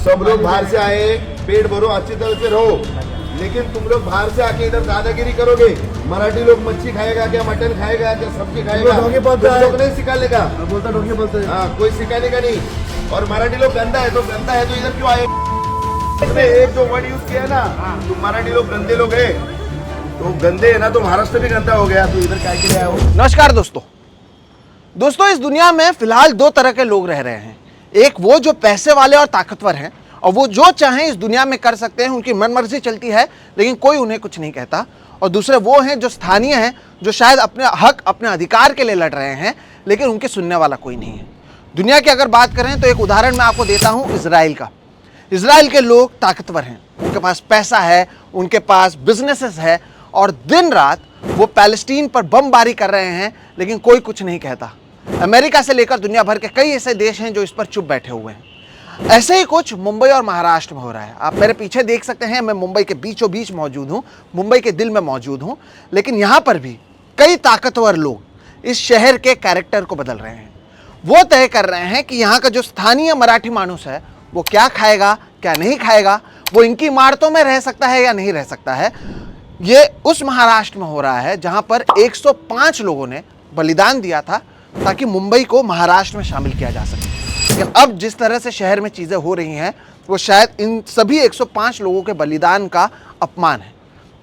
सब लोग बाहर से आए, पेट भरो, अच्छी तरह से रहो। लेकिन तुम लोग बाहर से आके इधर दादागिरी करोगे। मराठी लोग मच्छी खाएगा क्या, मटन खाएगा क्या, सब्जी खाएगा, तुम लोग नहीं सिखाने का। बोलता डोंगे बोलते हैं। हाँ, कोई सिखाने का नहीं। और मराठी लोग गंदा है तो गंदा है तो इधर क्यों आए? एक जो वर्ड यूज किया ना, तुम मराठी लोग गंदे लोग है, तो गंदे है ना, तो महाराष्ट्र भी गंदा हो गया, तो इधर क्या के लिए आए हो? नमस्कार दोस्तों इस दुनिया में फिलहाल दो तरह के लोग रह रहे हैं। एक वो जो पैसे वाले और ताकतवर हैं और वो जो चाहें इस दुनिया में कर सकते हैं, उनकी मनमर्जी चलती है लेकिन कोई उन्हें कुछ नहीं कहता। और दूसरे वो हैं जो स्थानीय हैं, जो शायद अपने हक अपने अधिकार के लिए लड़ रहे हैं लेकिन उनके सुनने वाला कोई नहीं है। दुनिया की अगर बात करें तो एक उदाहरण मैं आपको देता हूँ इजराइल का। इजराइल के लोग ताकतवर हैं, उनके पास पैसा है, उनके पास बिजनेसेस है और दिन रात वो पैलेस्टीन पर बमबारी कर रहे हैं लेकिन कोई कुछ नहीं कहता। अमेरिका से लेकर दुनिया भर के कई ऐसे देश हैं जो इस पर चुप बैठे हुए हैं। ऐसे ही कुछ मुंबई और महाराष्ट्र में हो रहा है। आप मेरे पीछे देख सकते हैं, मैं मुंबई के बीचों बीच मौजूद हूँ, मुंबई के दिल में मौजूद हूँ। लेकिन यहाँ पर भी कई ताकतवर लोग इस शहर के कैरेक्टर को बदल रहे हैं। वो तय कर रहे हैं कि यहाँ का जो स्थानीय मराठी मानुस है वो क्या खाएगा क्या नहीं खाएगा, वो इनकी इमारतों में रह सकता है या नहीं रह सकता है। ये उस महाराष्ट्र में हो रहा है जहाँ पर 105 लोगों ने बलिदान दिया था ताकि मुंबई को महाराष्ट्र में शामिल किया जा सके। लेकिन अब जिस तरह से शहर में चीज़ें हो रही हैं वो शायद इन सभी 105 लोगों के बलिदान का अपमान है।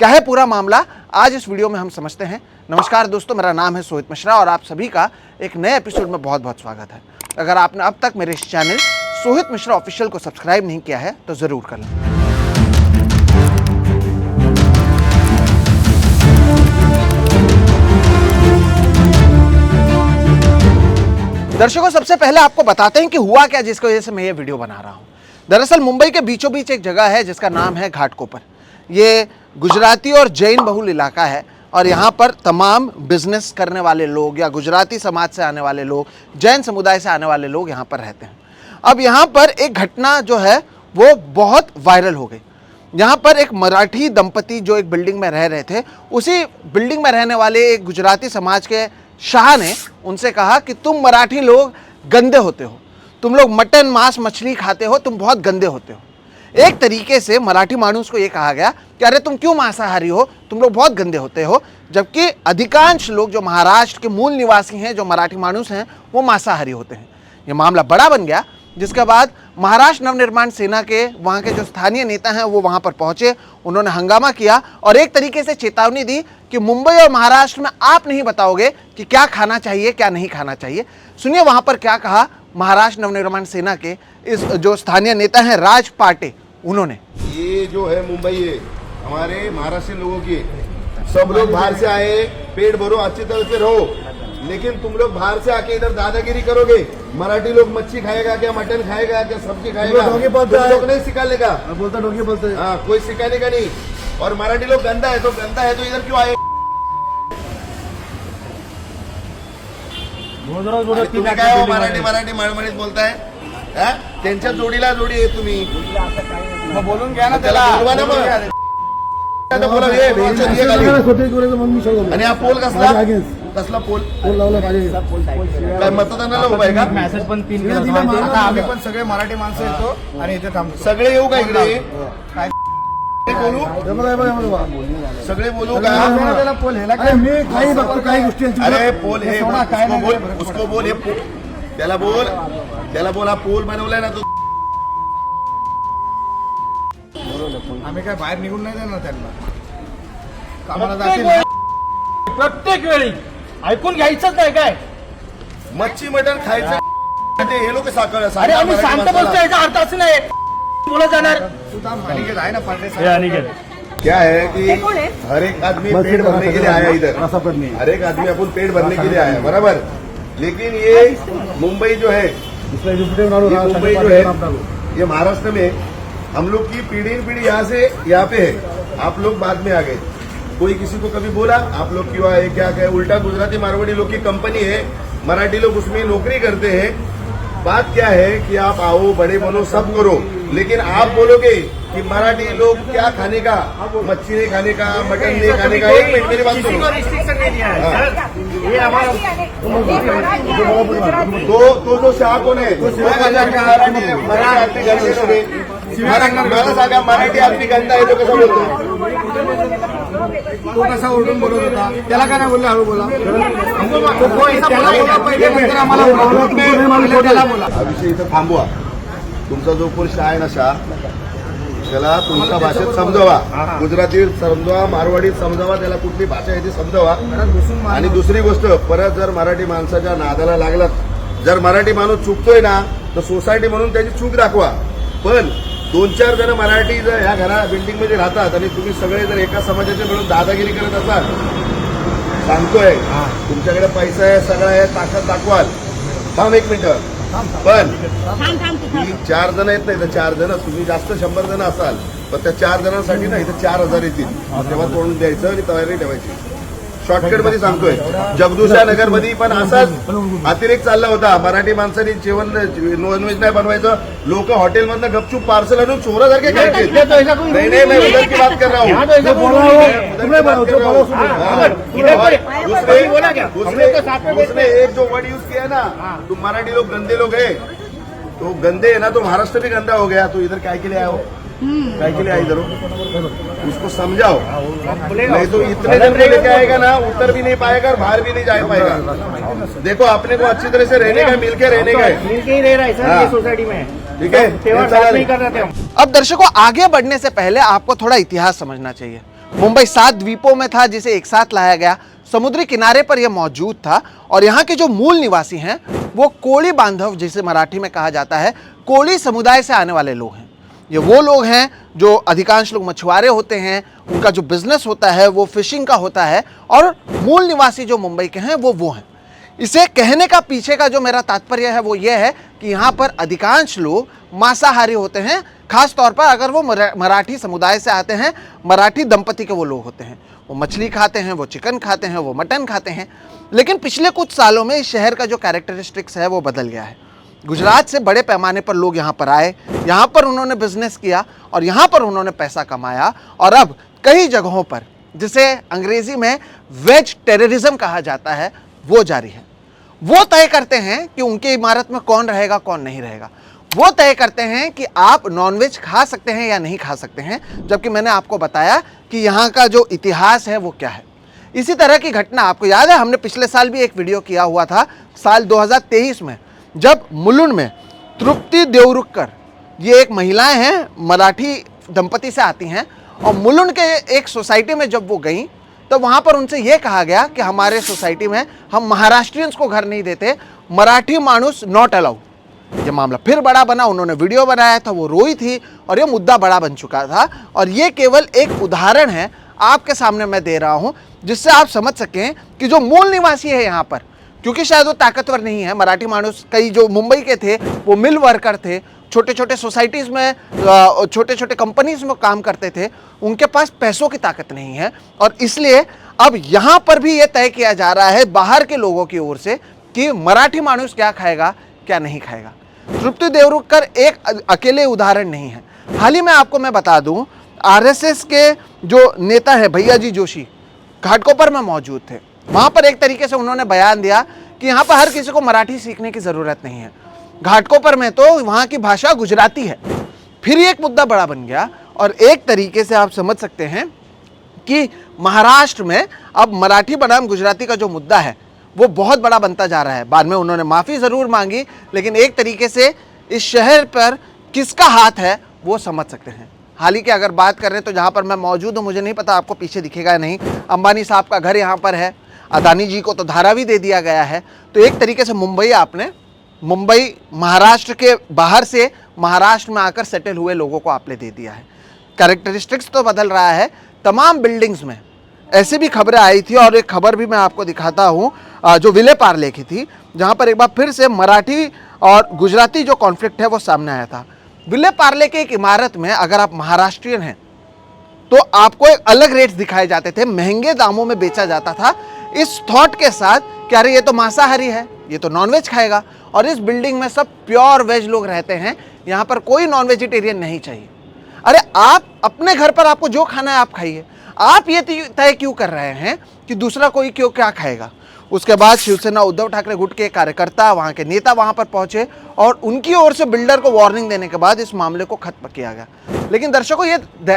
क्या है पूरा मामला, आज इस वीडियो में हम समझते हैं। नमस्कार दोस्तों, मेरा नाम है सोहित मिश्रा और आप सभी का एक नए एपिसोड में बहुत बहुत स्वागत है। अगर आपने अब तक मेरे इस चैनल सोहित मिश्रा ऑफिशियल को सब्सक्राइब नहीं किया है तो ज़रूर कर लें। दर्शकों, सबसे पहले आपको बताते हैं कि हुआ क्या जिसकी वजह से मैं ये वीडियो बना रहा हूँ। दरअसल मुंबई के बीचों बीच एक जगह है जिसका नाम है घाटकोपर। ये गुजराती और जैन बहुल इलाका है और यहाँ पर तमाम बिजनेस करने वाले लोग या गुजराती समाज से आने वाले लोग, जैन समुदाय से आने वाले लोग यहाँ पर रहते हैं। अब यहाँ पर एक घटना जो है वो बहुत वायरल हो गई। यहाँ पर एक मराठी दंपति जो एक बिल्डिंग में रह रहे थे, उसी बिल्डिंग में रहने वाले एक गुजराती समाज के शाह ने उनसे कहा कि तुम मराठी लोग गंदे होते हो, तुम लोग मटन मांस मछली खाते हो, तुम बहुत गंदे होते हो। एक तरीके से मराठी मानुस को ये कहा गया कि अरे तुम क्यों मांसाहारी हो, तुम लोग बहुत गंदे होते हो। जबकि अधिकांश लोग जो महाराष्ट्र के मूल निवासी हैं, जो मराठी मानुस हैं, वो मांसाहारी होते हैं। ये मामला बड़ा बन गया, जिसके बाद महाराष्ट्र नवनिर्माण सेना के वहाँ के जो स्थानीय नेता हैं वो वहाँ पर पहुँचे, उन्होंने हंगामा किया और एक तरीके से चेतावनी दी कि मुंबई और महाराष्ट्र में आप नहीं बताओगे कि क्या खाना चाहिए क्या नहीं खाना चाहिए। सुनिए वहाँ पर क्या कहा महाराष्ट्र नवनिर्माण सेना के इस जो स्थानीय नेता हैं राज पाटे, उन्होंने। ये जो है मुंबई है हमारे महाराष्ट्र लोगों की, सब लोग बाहर से आए, पेट भरो, अच्छी तरह से रहो। लेकिन तुम लोग बाहर से आके इधर दादागिरी करोगे। मराठी लोग मच्छी खाएगा क्या, मटन खाएगा क्या, सब्जी खाएगा, तुम लोग नहीं सिखाने का। बोलता डोंगे बोलते हैं। हाँ, कोई सिखाने का नहीं। और मराठी लोग गंदा है तो गंदा है तो इधर क्यों आए? तुम्ही काय हो मराठी मराठी मळमळीत बोलताय? त्यांच्या जोडीला जोडी आहे तुम्ही, बोलून घ्या ना त्याला, बोलवा ना मग. बोला आणि हा पोल कसला पोल लावला पाहिजे काय मतदानाला उभा आहे का? मेसेज पण 3 दिवस आम्ही पण सगळे मराठी माणसं येतो आणि इथे थांबतो. सगळे येऊ का इकडे? काय बोलू? सगळे बोलू का? पोल हेला मी काही बघतो काही गोष्टी. अरे पोल हे उसको बोल, हे त्याला बोल हा पोल बनवलाय ना तू. आम्ही काय बाहेर निघून नाही देणार त्यांना. कामाला जातील प्रत्येक वेळी ऐकून घ्यायचंच नाही काय. मच्छी मटण खायचं ते हे लोक साखर अरे आम्ही शांत बसतो, याचा अर्थ असं नाही बोलत जाणार. अनिकेत आहे ना पांढरे. क्या है कि हर एक आदमी पेट भरने के लिए आया इधर, हर एक आदमी अपन पेट भरने के लिए आया, बराबर. लेकिन ये मुंबई जो है, मुंबई जो है, ये महाराष्ट्र में हम लोग की पीढ़ी यहाँ से यहाँ पे है. आप लोग बाद में आ गए. कोई किसी को कभी बोला आप लोग क्यों आए, क्या कहे? उल्टा गुजराती मारवाड़ी लोग की कंपनी है, मराठी लोग उसमें नौकरी करते हैं. बात क्या है कि आप आओ, बड़े बनो, सब करो, लेकिन आप बोलोगे कि मराठी लोग क्या खाने का, मच्छी नहीं खाने का, मटन नहीं खाने का। एक मिनट मेरी बात किसी को सुनो। रिस्ट्रिक्शन नहीं दिया है सर, ये हमारा तो जो शाह कोण आहे मराठी आदमी गंदे लोग आहे। मला सांगा मराठी आदमी गंदा आहे तो कसा बोलतो? तो कसा ओरडून बोलत होता, त्याला काय नाही बोलला, हळू बोला. तो त्याला बोला पहिले, नंतर आम्हाला बोला. पहिले त्याला बोला. हा विषय इथं थांबवा. तुमचा जो कोण शाह आहे ना, शाह, त्याला तुमच्या भाषेत समजवा. गुजरातीत समजवा, मारवाडीत समजवा, त्याला कुठली भाषा आहे ती समजवा. आणि दुसरी गोष्ट, परत जर मराठी माणसाच्या नादाला लागलात, जर मराठी माणूस चुकतोय ना, तर सोसायटी म्हणून त्याची चूक दाखवा. पण 2-4 जण मराठी जर ह्या घरा बिल्डिंग मध्ये राहतात आणि तुम्ही सगळे जर एका समाजाचे मिळून दादागिरी करत असाल, सांगतोय तुमच्याकडे पैसा आहे, सगळं आहे, ताकद दाखवाल. थांब एक मिनिट. पण 4 जण येत नाही तर 4 जण, तुम्ही जास्त 100 जण असाल, पण त्या 4 जणांसाठी ना इथं 4000 येतील. तेव्हा तोडून द्यायचं आणि तयारी ठेवायची. शॉर्टकट मध्ये सांगतोय. जगदूशा नगर मध्ये पण असाच अतिरेक चालला होता. मराठी माणसांनी जेवण नॉनव्हेज नाही बनवायचं, लोक हॉटेलमधनं गपचूप पार्सल आणून चोरासारखे खायचे. नाही मैं उधर की बात कर रहा हूँ. उसने एक जो वर्ड यूज किया ना, तुम मराठी लोग गंदे लोग है, तो गंदे है ना, तो महाराष्ट्र भी गंदा हो गया. तो इधर काय के लिए आए हो? काय के लिए आए इधर हो? उसको समझाओ. नहीं तो इतने जन को लेके आएगा ना, उतर भी नहीं पाएगा और बाहर भी नहीं जा पाएगा. देखो अपने को अच्छी तरह से रहने का, मिलके रहने का है. मिलके ही रह रहा है सर ये सोसाइटी में. ठीक है, तेवर साथ नहीं कर रहे थे हम. अब दर्शकों, आगे बढ़ने से पहले आपको थोड़ा इतिहास समझना चाहिए. मुंबई 7 द्वीपों में था जिसे एक साथ लाया गया. समुद्री किनारे पर यह मौजूद था और यहाँ के जो मूल निवासी हैं वो कोली बांधव, जिसे मराठी में कहा जाता है, कोली समुदाय से आने वाले लोग हैं. ये वो लोग हैं जो अधिकांश लोग मछुआरे होते हैं, उनका जो बिजनेस होता है वो फिशिंग का होता है, और मूल निवासी जो मुंबई के हैं वो हैं. इसे कहने का पीछे का जो मेरा तात्पर्य है वो ये है कि यहाँ पर अधिकांश लोग मांसाहारी होते हैं. खास तौर पर अगर वो मराठी समुदाय से आते हैं, मराठी दंपति के वो लोग होते हैं, वो मछली खाते हैं, वो चिकन खाते हैं, वो मटन खाते हैं. लेकिन पिछले कुछ सालों में इस शहर का जो कैरेक्टरिस्टिक्स है वो बदल गया है. गुजरात से बड़े पैमाने पर लोग यहाँ पर आए, यहाँ पर उन्होंने बिजनेस किया और यहाँ पर उन्होंने पैसा कमाया, और अब कई जगहों पर, जिसे अंग्रेजी में वेज टेररिज्म कहा जाता है, वो जारी है. वो तय करते हैं कि उनकी इमारत में कौन रहेगा, कौन नहीं रहेगा. वो तय करते हैं कि आप नॉनवेज खा सकते हैं या नहीं खा सकते हैं, जबकि मैंने आपको बताया कि यहाँ का जो इतिहास है वो क्या है. इसी तरह की घटना आपको याद है, हमने पिछले साल भी एक वीडियो किया हुआ था, साल 2023 में, जब मुलुंड में तृप्ति देवरुखकर, ये एक महिलाएं हैं, मराठी दंपति से आती हैं, और मुलुंड के एक सोसाइटी में जब वो गई तो वहाँ पर उनसे ये कहा गया कि हमारे सोसाइटी में हम महाराष्ट्रियंस को घर नहीं देते, मराठी मानुस नॉट अलाउड. ये मामला फिर बड़ा बना, उन्होंने वीडियो बनाया था, वो रोई थी और ये मुद्दा बड़ा बन चुका था. और ये केवल एक उदाहरण है आपके सामने मैं दे रहा हूँ, जिससे आप समझ सकें कि जो मूल निवासी है यहाँ पर, क्योंकि शायद वो ताकतवर नहीं है, मराठी मानुस कई जो मुंबई के थे वो मिल वर्कर थे, छोटे छोटे सोसाइटीज़ में, छोटे छोटे कंपनीज में काम करते थे, उनके पास पैसों की ताकत नहीं है. और इसलिए अब यहाँ पर भी ये तय किया जा रहा है बाहर के लोगों की ओर से कि मराठी मानुस क्या खाएगा, क्या नहीं खाएगा. तृप्ति देवरुखकर एक अकेले उदाहरण नहीं है. हाल ही में आपको मैं बता दूं, आरएसएस के जो नेता है भैया जी जोशी घाटकोपर में मौजूद थे. वहाँ पर एक तरीके से उन्होंने बयान दिया कि यहाँ पर हर किसी को मराठी सीखने की ज़रूरत नहीं है. घाटकोपर में तो वहाँ की भाषा गुजराती है. फिर एक मुद्दा बड़ा बन गया, और एक तरीके से आप समझ सकते हैं कि महाराष्ट्र में अब मराठी बनाम गुजराती का जो मुद्दा है वो बहुत बड़ा बनता जा रहा है. बाद में उन्होंने माफ़ी ज़रूर मांगी, लेकिन एक तरीके से इस शहर पर किसका हाथ है वो समझ सकते हैं. हाल ही की अगर बात कर रहे हैं तो जहाँ पर मैं मौजूद हूँ, मुझे नहीं पता आपको पीछे दिखेगा या नहीं, अंबानी साहब का घर यहाँ पर है, अदानी जी को तो धारावी दे दिया गया है. तो एक तरीके से मुंबई महाराष्ट्र के बाहर से महाराष्ट्र में आकर सेटल हुए लोगों को आपने दे दिया है. कैरेक्टरिस्टिक्स तो बदल रहा है. तमाम बिल्डिंग्स में ऐसी भी खबरें आई थी, और एक खबर भी मैं आपको दिखाता हूँ जो विले पार्ले की थी, जहाँ पर एक बार फिर से मराठी और गुजराती जो कॉन्फ्लिक्ट है वो सामने आया था. विले पार्ले के एक इमारत में अगर आप महाराष्ट्रियन हैं तो आपको एक अलग रेट्स दिखाए जाते थे, महंगे दामों में बेचा जाता था, इस थॉट के साथ कि अरे ये तो मांसाहारी है, ये तो नॉनवेज खाएगा. और इस बिल्डिंग में सब प्योर वेज लोग रहते हैं. यहाँ पर कोई नॉन वेजिटेरियन नहीं चाहिए। अरे आप अपने घर पर आपको जो खाना है आप खाइए, आप ये तय क्यों कर रहे हैं कि दूसरा कोई क्यों क्या खाएगा। उसके बाद शिवसेना उद्धव ठाकरे गुट के कार्यकर्ता, वहाँ के नेता वहाँ पर पहुंचे और उनकी ओर से बिल्डर को वार्निंग देने के बाद इस मामले को खत्म किया गया। लेकिन दर्शकों, ये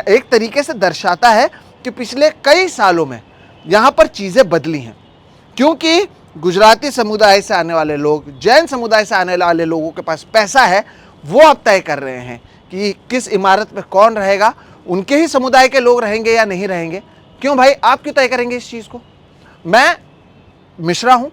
एक तरीके से दर्शाता है कि पिछले कई सालों में यहाँ पर चीज़ें बदली हैं, क्योंकि गुजराती समुदाय से आने वाले लोग, जैन समुदाय से आने वाले लोगों के पास पैसा है, वो अब तय कर रहे हैं कि किस इमारत में कौन रहेगा, उनके ही समुदाय के लोग रहेंगे या नहीं रहेंगे। क्यों भाई, आप क्यों तय करेंगे इस चीज़ को? मैं मिश्रा हूँ,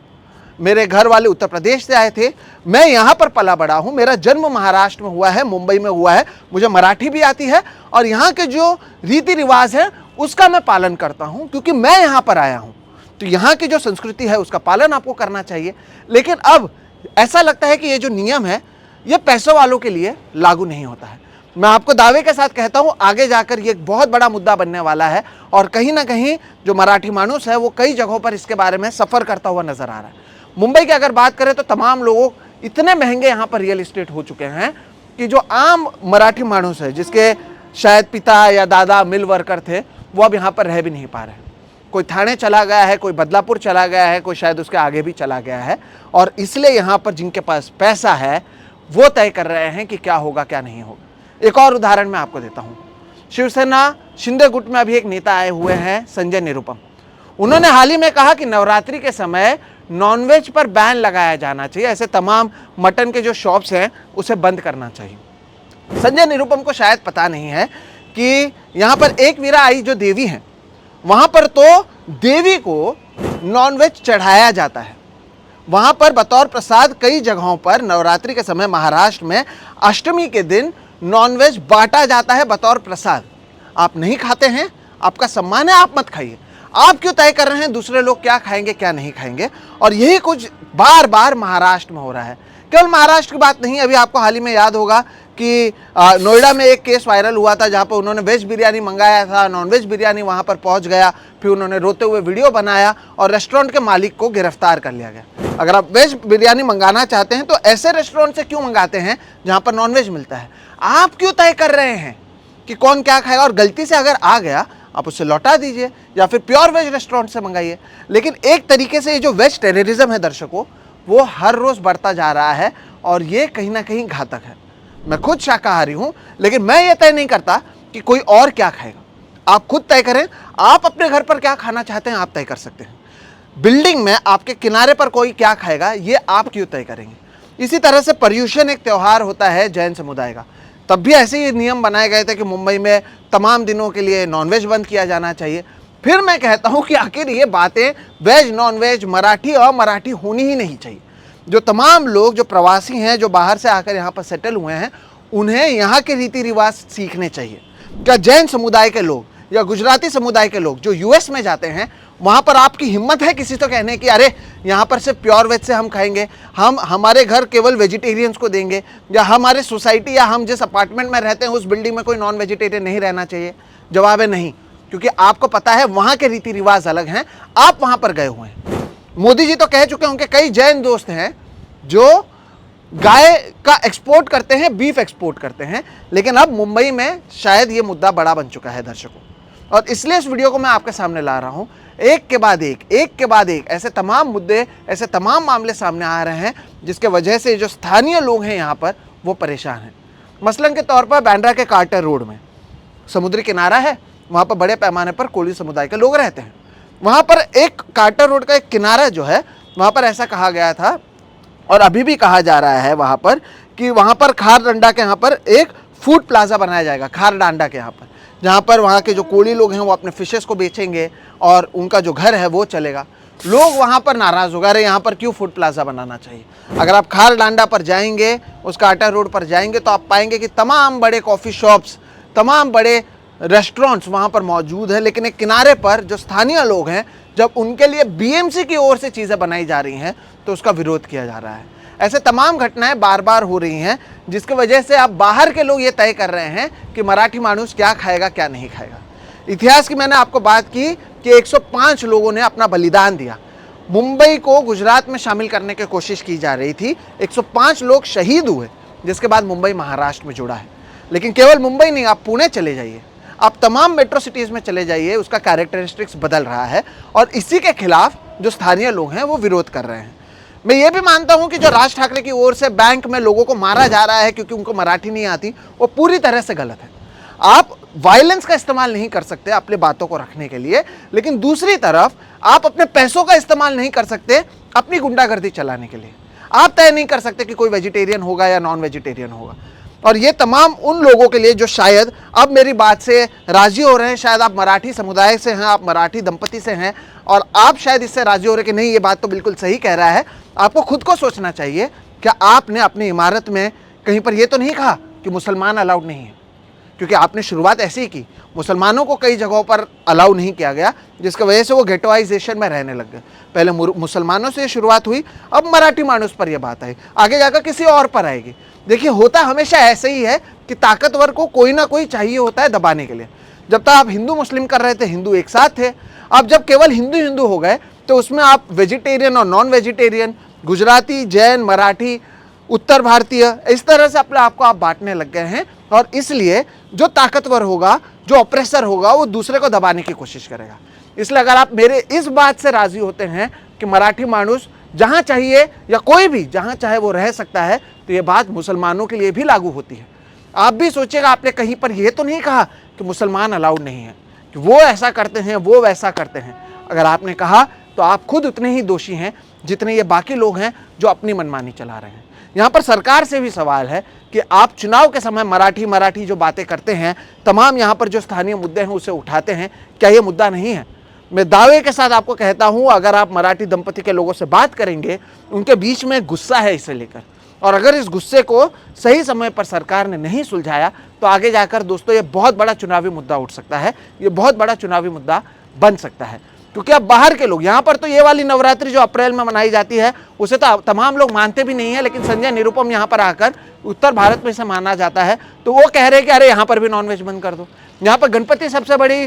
मेरे घर वाले उत्तर प्रदेश से आए थे, मैं यहाँ पर पला बड़ा हूँ, मेरा जन्म महाराष्ट्र में हुआ है, मुंबई में हुआ है, मुझे मराठी भी आती है और यहाँ के जो रीति रिवाज है उसका मैं पालन करता हूँ, क्योंकि मैं यहाँ पर आया हूँ। तो यहाँ की जो संस्कृति है उसका पालन आपको करना चाहिए। लेकिन अब ऐसा लगता है कि ये जो नियम है ये पैसों वालों के लिए लागू नहीं होता है। मैं आपको दावे के साथ कहता हूँ आगे जाकर ये एक बहुत बड़ा मुद्दा बनने वाला है और कहीं ना कहीं जो मराठी मानुस है वो कई जगहों पर इसके बारे में सफ़र करता हुआ नजर आ रहा है। मुंबई की अगर बात करें तो तमाम लोगों, इतने महंगे यहाँ पर रियल एस्टेट हो चुके हैं कि जो आम मराठी मानुस है, जिसके शायद पिता या दादा मिल वर्कर थे, वो अब यहाँ पर रह भी नहीं पा रहे हैं। कोई थाने चला गया है, कोई बदलापुर चला गया है, कोई शायद उसके आगे भी चला गया है और इसलिए यहाँ पर जिनके पास पैसा है वो तय कर रहे हैं कि क्या होगा क्या नहीं होगा। एक और उदाहरण मैं आपको देता हूँ। शिवसेना शिंदे गुट में अभी एक नेता आए हुए हैं, संजय निरुपम। उन्होंने हाल ही में कहा कि नवरात्रि के समय नॉनवेज पर बैन लगाया जाना चाहिए, ऐसे तमाम मटन के जो शॉप्स हैं उसे बंद करना चाहिए। संजय निरुपम को शायद पता नहीं है कि यहाँ पर एक वीरा आई जो देवी हैं, वहाँ पर तो देवी को नॉनवेज चढ़ाया जाता है। वहाँ पर बतौर प्रसाद कई जगहों पर नवरात्रि के समय महाराष्ट्र में अष्टमी के दिन नॉनवेज बांटा जाता है बतौर प्रसाद। आप नहीं खाते हैं, आपका सम्मान है, आप मत खाइए। आप क्यों तय कर रहे हैं दूसरे लोग क्या खाएंगे क्या नहीं खाएंगे? और यही कुछ बार बार महाराष्ट्र में हो रहा है। केवल महाराष्ट्र की बात नहीं, अभी आपको हाल ही में याद होगा कि नोएडा में एक केस वायरल हुआ था जहाँ पर उन्होंने वेज बिरयानी मंगाया था, नॉनवेज बिरयानी वहाँ पर पहुँच गया, फिर उन्होंने रोते हुए वीडियो बनाया और रेस्टोरेंट के मालिक को गिरफ्तार कर लिया गया। अगर आप वेज बिरयानी मंगाना चाहते हैं तो ऐसे रेस्टोरेंट से क्यों मंगाते हैं जहाँ पर नॉनवेज मिलता है? आप क्यों तय कर रहे हैं कि कौन क्या खाएगा? और गलती से अगर आ गया आप उससे लौटा दीजिए या फिर प्योर वेज रेस्टोरेंट से मंगाइए। लेकिन एक तरीके से ये जो वेज टेररिज्म है दर्शकों, वो हर रोज़ बढ़ता जा रहा है और ये कहीं ना कहीं घातक है। मैं खुद शाकाहारी हूँ, लेकिन मैं ये तय नहीं करता कि कोई और क्या खाएगा। आप खुद तय करें, आप अपने घर पर क्या खाना चाहते हैं आप तय कर सकते हैं। बिल्डिंग में आपके किनारे पर कोई क्या खाएगा ये आप क्यों तय करेंगे? इसी तरह से पर्युषण एक त्यौहार होता है जैन समुदाय का, तब भी ऐसे ही नियम बनाए गए थे कि मुंबई में तमाम दिनों के लिए नॉनवेज बंद किया जाना चाहिए। फिर मैं कहता हूँ कि आखिर ये बातें वेज नॉनवेज, मराठी अमराठी होनी ही नहीं चाहिए। जो तमाम लोग जो प्रवासी हैं, जो बाहर से आकर यहाँ पर सेटल हुए हैं, उन्हें यहाँ के रीति रिवाज सीखने चाहिए। क्या जैन समुदाय के लोग या गुजराती समुदाय के लोग जो यूएस में जाते हैं, वहाँ पर आपकी हिम्मत है किसी तो कहने की अरे यहाँ पर सिर्फ प्योर वेज से हम खाएंगे, हम हमारे घर केवल वेजिटेरियंस को देंगे, या हमारे सोसाइटी या हम जिस अपार्टमेंट में रहते हैं उस बिल्डिंग में कोई नॉन वेजिटेरियन नहीं रहना चाहिए? जवाब है नहीं, क्योंकि आपको पता है वहाँ के रीति रिवाज अलग हैं, आप वहाँ पर गए हुए हैं। मोदी जी तो कह चुके हैं, उनके कई जैन दोस्त हैं जो गाय का एक्सपोर्ट करते हैं, बीफ एक्सपोर्ट करते हैं, लेकिन अब मुंबई में शायद ये मुद्दा बड़ा बन चुका है दर्शकों। और इसलिए इस वीडियो को मैं आपके सामने ला रहा हूं। एक के बाद एक ऐसे तमाम मुद्दे, ऐसे तमाम मामले सामने आ रहे हैं जिसके वजह से जो स्थानीय लोग हैं यहाँ पर वो परेशान हैं। मसलन के तौर पर बांद्रा के कार्टर रोड में समुद्री किनारा है, वहाँ पर बड़े पैमाने पर कोली समुदाय के लोग रहते हैं। वहाँ पर एक कार्टर रोड का एक किनारा जो है, वहाँ पर ऐसा कहा गया था और अभी भी कहा जा रहा है वहाँ पर कि वहाँ पर खार डंडा के यहाँ पर एक फूड प्लाजा बनाया जाएगा, खार डांडा के यहाँ पर, जहाँ पर वहाँ के जो कोली लोग हैं वो अपने फिशेस को बेचेंगे और उनका जो घर है वो चलेगा। लोग वहाँ पर नाराज़ हो गए, अरे यहाँ पर क्यों फूड प्लाजा बनाना चाहिए? अगर आप खार डांडा पर जाएंगे, उस कार्टर रोड पर जाएंगे, तो आप पाएंगे कि तमाम बड़े कॉफ़ी शॉप्स, तमाम बड़े रेस्टोरेंट्स वहाँ पर मौजूद है, लेकिन एक किनारे पर जो स्थानीय लोग हैं, जब उनके लिए बीएमसी की ओर से चीज़ें बनाई जा रही हैं तो उसका विरोध किया जा रहा है। ऐसे तमाम घटनाएं बार बार हो रही हैं जिसकी वजह से अब बाहर के लोग ये तय कर रहे हैं कि मराठी मानुस क्या खाएगा क्या नहीं खाएगा। इतिहास की मैंने आपको बात की कि 105 लोगों ने अपना बलिदान दिया। मुंबई को गुजरात में शामिल करने की कोशिश की जा रही थी, 105 लोग शहीद हुए जिसके बाद मुंबई महाराष्ट्र में जुड़ा है। लेकिन केवल मुंबई नहीं, आप पुणे चले जाइए, आप तमाम मेट्रो सिटीज़ में चले जाइए, उसका कैरेक्टरिस्टिक्स बदल रहा है और इसी के खिलाफ जो स्थानीय लोग हैं वो विरोध कर रहे हैं। मैं ये भी मानता हूं कि जो राज ठाकरे की ओर से बैंक में लोगों को मारा जा रहा है क्योंकि उनको मराठी नहीं आती, वो पूरी तरह से गलत है। आप वायलेंस का इस्तेमाल नहीं कर सकते अपने बातों को रखने के लिए, लेकिन दूसरी तरफ आप अपने पैसों का इस्तेमाल नहीं कर सकते अपनी गुंडागर्दी चलाने के लिए। आप तय नहीं कर सकते कि कोई वेजिटेरियन होगा या नॉन वेजिटेरियन होगा। और ये तमाम उन लोगों के लिए जो शायद अब मेरी बात से राजी हो रहे हैं, शायद आप मराठी समुदाय से हैं, आप मराठी दंपति से हैं और आप शायद इससे राजी हो रहे कि नहीं ये बात तो बिल्कुल सही कह रहा है। आपको खुद को सोचना चाहिए, क्या आपने अपनी इमारत में कहीं पर ये तो नहीं कहा कि मुसलमान अलाउड नहीं है? क्योंकि आपने शुरुआत ऐसे ही की, मुसलमानों को कई जगहों पर अलाउ नहीं किया गया, जिसकी वजह से वो गेटोइजेशन में रहने लग गए। पहले मुसलमानों से शुरुआत हुई, अब मराठी मानुस पर यह बात आई, आगे जाकर किसी और पर आएगी। देखिए, होता हमेशा ऐसे ही है कि ताकतवर को कोई ना कोई चाहिए होता है दबाने के लिए। जब तक आप हिंदू मुस्लिम कर रहे थे, हिंदू एक साथ थे। अब जब केवल हिंदू हिंदू हो गए तो उसमें आप वेजिटेरियन और नॉन वेजिटेरियन, गुजराती, जैन, मराठी, उत्तर भारतीय, इस तरह से अपने आप को आप बांटने लग गए हैं। और इसलिए जो ताकतवर होगा, जो ऑपरेसर होगा, वो दूसरे को दबाने की कोशिश करेगा। इसलिए अगर आप मेरे इस बात से राजी होते हैं कि मराठी मानुस जहाँ चाहिए या कोई भी जहाँ चाहे वो रह सकता है, तो ये बात मुसलमानों के लिए भी लागू होती है। आप भी सोचिएगा, आपने कहीं पर यह तो नहीं कहा कि मुसलमान अलाउड नहीं है, कि वो ऐसा करते हैं, वो वैसा करते हैं। अगर आपने कहा तो आप खुद उतने ही दोषी हैं जितने ये बाकी लोग हैं जो अपनी मनमानी चला रहे हैं। यहाँ पर सरकार से भी सवाल है कि आप चुनाव के समय मराठी जो बातें करते हैं, तमाम यहाँ पर जो स्थानीय मुद्दे हैं उसे उठाते हैं, क्या ये मुद्दा नहीं है? मैं दावे के साथ आपको कहता हूँ, अगर आप मराठी दंपति के लोगों से बात करेंगे, उनके बीच में गुस्सा है इसे लेकर, और अगर इस गुस्से को सही समय पर सरकार ने नहीं सुलझाया तो आगे जाकर दोस्तों ये बहुत बड़ा चुनावी मुद्दा उठ सकता है, ये बहुत बड़ा चुनावी मुद्दा बन सकता है। क्योंकि अब बाहर के लोग, यहाँ पर तो ये वाली नवरात्रि जो अप्रैल में मनाई जाती है उसे तो तमाम लोग मानते भी नहीं है, लेकिन संजय निरुपम यहाँ पर आकर उत्तर भारत में इसे माना जाता है, तो वो कह रहे हैं कि अरे यहाँ पर भी नॉनवेज बंद कर दो। यहाँ पर गणपति सबसे बड़ी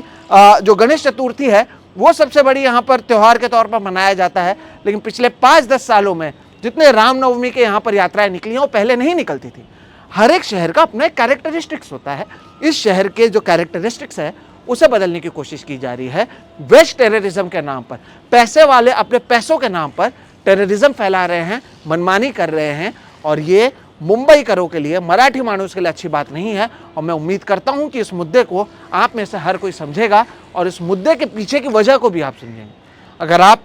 जो गणेश चतुर्थी है वो सबसे बड़ी यहाँ पर त्यौहार के तौर पर मनाया जाता है, लेकिन पिछले 5-10 सालों में जितने रामनवमी के यहाँ पर यात्राएं निकली हैं वो पहले नहीं निकलती थी। हर एक शहर का अपना एक कैरेक्टरिस्टिक्स होता है, इस शहर के जो कैरेक्टरिस्टिक्स है उसे बदलने की कोशिश की जा रही है। वेस्ट टेररिज्म के नाम पर, पैसे वाले अपने पैसों के नाम पर टेररिज्म फैला रहे हैं, मनमानी कर रहे हैं, और ये मुंबई करों के लिए, मराठी मानुस के लिए अच्छी बात नहीं है। और मैं उम्मीद करता हूं कि इस मुद्दे को आप में से हर कोई समझेगा और इस मुद्दे के पीछे की वजह को भी आप समझेंगे। अगर आप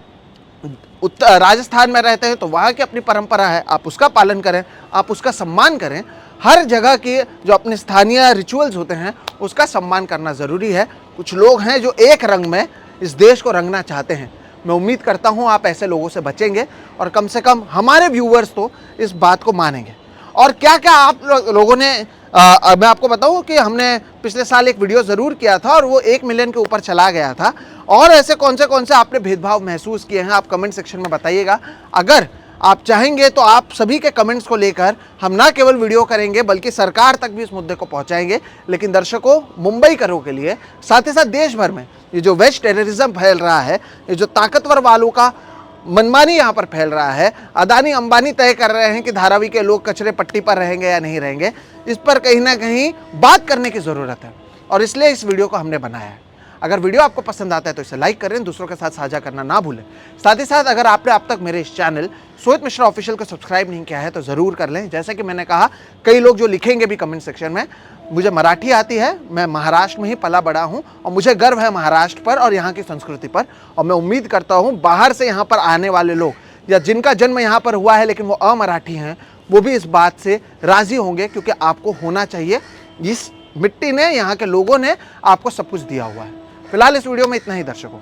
राजस्थान में रहते हैं तो वहाँ की अपनी परंपरा है, आप उसका पालन करें, आप उसका सम्मान करें। हर जगह के जो अपने स्थानीय रिचुअल्स होते हैं उसका सम्मान करना ज़रूरी है। कुछ लोग हैं जो एक रंग में इस देश को रंगना चाहते हैं। मैं उम्मीद करता हूँ आप ऐसे लोगों से बचेंगे और कम से कम हमारे व्यूवर्स तो इस बात को मानेंगे। और क्या क्या आप लोगों ने मैं आपको बताऊं कि हमने पिछले साल एक वीडियो ज़रूर किया था और वो 1 मिलियन के ऊपर चला गया था। और ऐसे कौन से आपने भेदभाव महसूस किए हैं, आप कमेंट सेक्शन में बताइएगा। अगर आप चाहेंगे तो आप सभी के कमेंट्स को लेकर हम ना केवल वीडियो करेंगे बल्कि सरकार तक भी इस मुद्दे को पहुंचाएंगे। लेकिन दर्शकों, मुंबई करों के लिए, साथ ही साथ देश भर में ये जो वेस्ट टेररिज्म फैल रहा है, ये जो ताकतवर वालों का मनमानी यहाँ पर फैल रहा है, अदानी अंबानी तय कर रहे हैं कि धारावी के लोग कचरे पट्टी पर रहेंगे या नहीं रहेंगे, इस पर कहीं ना कहीं बात करने की ज़रूरत है और इसलिए इस वीडियो को हमने बनाया है। अगर वीडियो आपको पसंद आता है तो इसे लाइक करें, दूसरों के साथ साझा करना ना भूलें। साथ ही साथ अगर आपने अब तक मेरे इस चैनल सोहित मिश्रा ऑफिशियल को सब्सक्राइब नहीं किया है तो ज़रूर कर लें। जैसे कि मैंने कहा, कई लोग जो लिखेंगे भी कमेंट सेक्शन में, मुझे मराठी आती है, मैं महाराष्ट्र में ही पला बड़ा हूँ और मुझे गर्व है महाराष्ट्र पर और यहाँ की संस्कृति पर। और मैं उम्मीद करता हूँ बाहर से यहाँ पर आने वाले लोग या जिनका जन्म यहाँ पर हुआ है लेकिन वो अमराठी हैं, वो भी इस बात से राज़ी होंगे, क्योंकि आपको होना चाहिए। इस मिट्टी ने, यहाँ के लोगों ने आपको सब कुछ दिया हुआ है। फिलहाल इस वीडियो में इतना ही। दर्शकों,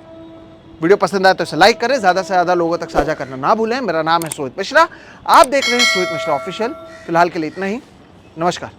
वीडियो पसंद आए तो इसे लाइक करें, ज़्यादा से ज़्यादा लोगों तक साझा करना ना भूलें। मेरा नाम है सोहित मिश्रा, आप देख रहे हैं सोहित मिश्रा ऑफिशियल। फिलहाल के लिए इतना ही, नमस्कार।